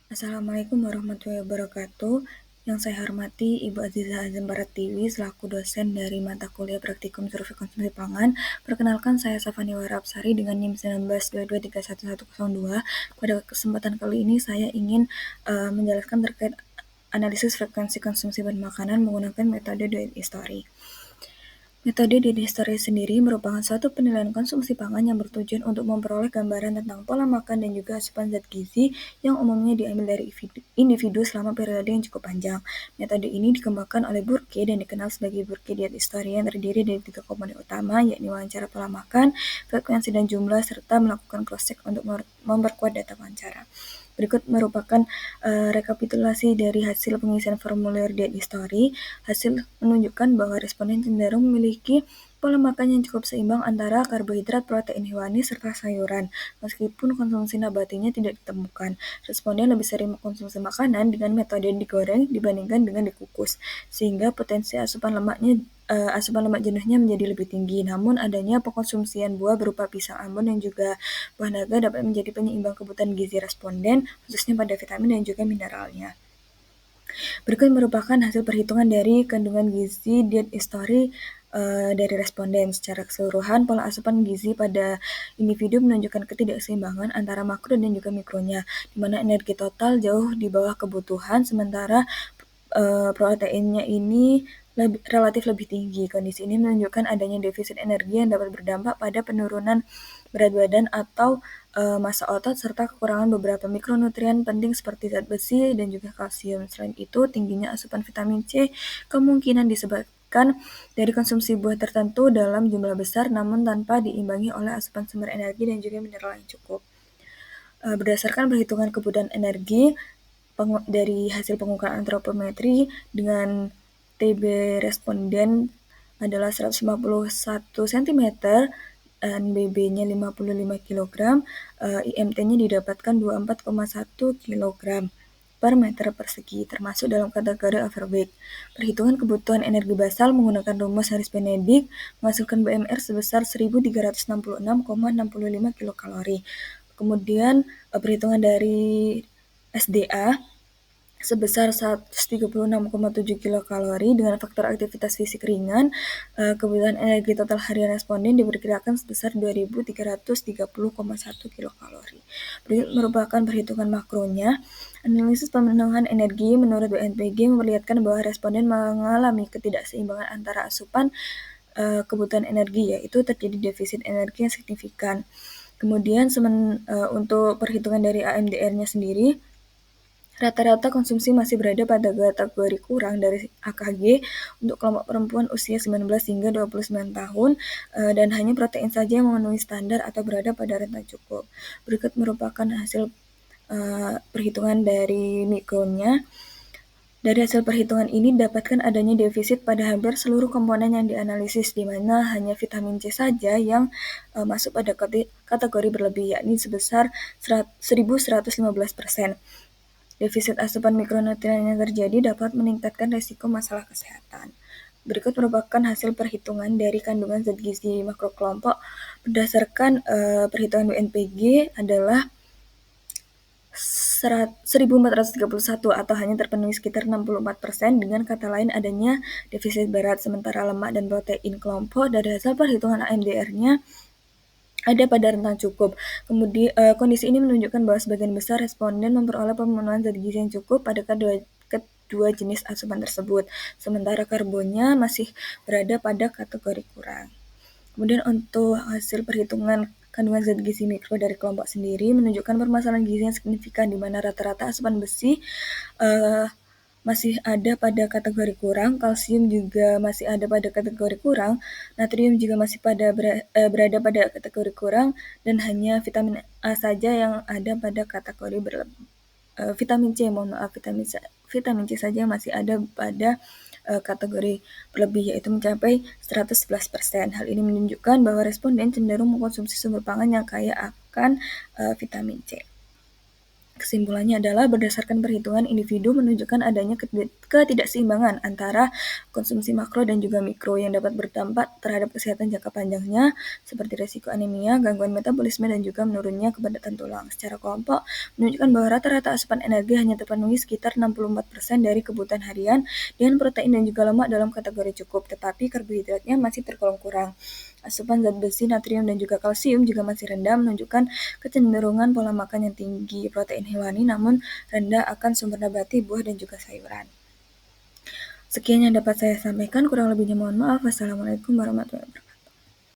Assalamualaikum warahmatullahi wabarakatuh. Yang saya hormati Ibu Azizah Azam Pratiwi selaku dosen dari mata kuliah Praktikum Survei Konsumsi Pangan. Perkenalkan saya Safani Warapsari dengan NIM 19223102. Pada kesempatan kali ini saya ingin menjelaskan terkait analisis frekuensi konsumsi bahan makanan menggunakan metode Duet History. Metode data history sendiri merupakan suatu penilaian konsumsi pangan yang bertujuan untuk memperoleh gambaran tentang pola makan dan juga asupan zat gizi yang umumnya diambil dari individu selama periode yang cukup panjang. Metode ini dikembangkan oleh Burke dan dikenal sebagai Burke Diet History yang terdiri dari 3 komponen utama, yakni wawancara pola makan, frekuensi dan jumlah, serta melakukan cross-check untuk memperkuat data wawancara. Berikut merupakan rekapitulasi dari hasil pengisian formulir Diet History. Hasil menunjukkan bahwa responden cenderung memiliki pola makan yang cukup seimbang antara karbohidrat, protein hewani, serta sayuran. Meskipun konsumsi nabatinya tidak ditemukan, responden lebih sering mengkonsumsi makanan dengan metode digoreng dibandingkan dengan dikukus, sehingga potensi asupan lemak jenuhnya menjadi lebih tinggi. Namun adanya pengkonsumsian buah berupa pisang ambon dan juga buah naga dapat menjadi penyeimbang kebutuhan gizi responden, khususnya pada vitamin dan juga mineralnya. Berikut merupakan hasil perhitungan dari kandungan gizi Diet History dari responden. Secara keseluruhan, pola asupan gizi pada individu menunjukkan ketidakseimbangan antara makro dan juga mikronya, di mana energi total jauh di bawah kebutuhan, sementara proteinnya ini relatif lebih tinggi. Kondisi ini menunjukkan adanya defisit energi yang dapat berdampak pada penurunan berat badan atau massa otot serta kekurangan beberapa mikronutrien penting seperti zat besi dan juga kalsium. Selain itu, tingginya asupan vitamin C kemungkinan disebabkan dari konsumsi buah tertentu dalam jumlah besar namun tanpa diimbangi oleh asupan sumber energi dan juga mineral yang cukup. Berdasarkan perhitungan kebutuhan energi dari hasil pengukuran antropometri dengan TB responden adalah 151 cm dan BB-nya 55 kg, IMT-nya didapatkan 24,1 kg per meter persegi, termasuk dalam kategori overweight. Perhitungan kebutuhan energi basal menggunakan rumus Harris-Benedict menghasilkan BMR sebesar 1366,65 kilokalori. Kemudian perhitungan dari SDA sebesar 136,7 kilokalori dengan faktor aktivitas fisik ringan. Kebutuhan energi total harian responden diperkirakan sebesar 2.330,1 kilokalori. Berikut merupakan perhitungan makronya. Analisis pemenuhan energi menurut BNPG memperlihatkan bahwa responden mengalami ketidakseimbangan antara asupan kebutuhan energi, yaitu terjadi defisit energi yang signifikan. Kemudian untuk perhitungan dari AMDR-nya sendiri, rata-rata konsumsi masih berada pada kategori kurang dari AKG untuk kelompok perempuan usia 19 hingga 29 tahun dan hanya protein saja yang memenuhi standar atau berada pada rentang cukup. Berikut merupakan hasil perhitungan dari mikronya. Dari hasil perhitungan ini dapatkan adanya defisit pada hampir seluruh komponen yang dianalisis, di mana hanya vitamin C saja yang masuk pada kategori berlebih, yakni sebesar 1.115%. Defisit asupan mikronutrien yang terjadi dapat meningkatkan risiko masalah kesehatan. Berikut merupakan hasil perhitungan dari kandungan zat gizi makro kelompok berdasarkan perhitungan BNPG adalah 1.431 atau hanya terpenuhi sekitar 64%, dengan kata lain adanya defisit berat, sementara lemak dan protein kelompok dari hasil perhitungan AMDR-nya ada pada rentang cukup. Kemudian kondisi ini menunjukkan bahwa sebagian besar responden memperoleh pemenuhan zat gizi yang cukup pada kedua jenis asupan tersebut, sementara karbonnya masih berada pada kategori kurang. Kemudian untuk hasil perhitungan kandungan zat gizi mikro dari kelompok sendiri menunjukkan permasalahan gizi yang signifikan, di mana rata-rata asupan besi masih ada pada kategori kurang, kalsium juga masih ada pada kategori kurang, natrium juga masih berada pada kategori kurang, dan hanya vitamin A saja yang ada pada kategori berlebih. Vitamin C vitamin C saja masih ada pada kategori berlebih, yaitu mencapai 111%. Hal ini menunjukkan bahwa responden cenderung mengkonsumsi sumber pangan yang kaya akan vitamin C. Kesimpulannya adalah berdasarkan perhitungan individu menunjukkan adanya ketidakseimbangan antara konsumsi makro dan juga mikro yang dapat berdampak terhadap kesehatan jangka panjangnya seperti risiko anemia, gangguan metabolisme, dan juga menurunnya kepadatan tulang. Secara kelompok menunjukkan bahwa rata-rata asupan energi hanya terpenuhi sekitar 64% dari kebutuhan harian dengan protein dan juga lemak dalam kategori cukup, tetapi karbohidratnya masih tergolong kurang. Asupan zat besi, natrium, dan juga kalsium juga masih rendah, menunjukkan kecenderungan pola makan yang tinggi protein hewani namun rendah akan sumber nabati, buah, dan juga sayuran. Sekian yang dapat saya sampaikan, kurang lebihnya mohon maaf. Wassalamualaikum warahmatullahi wabarakatuh.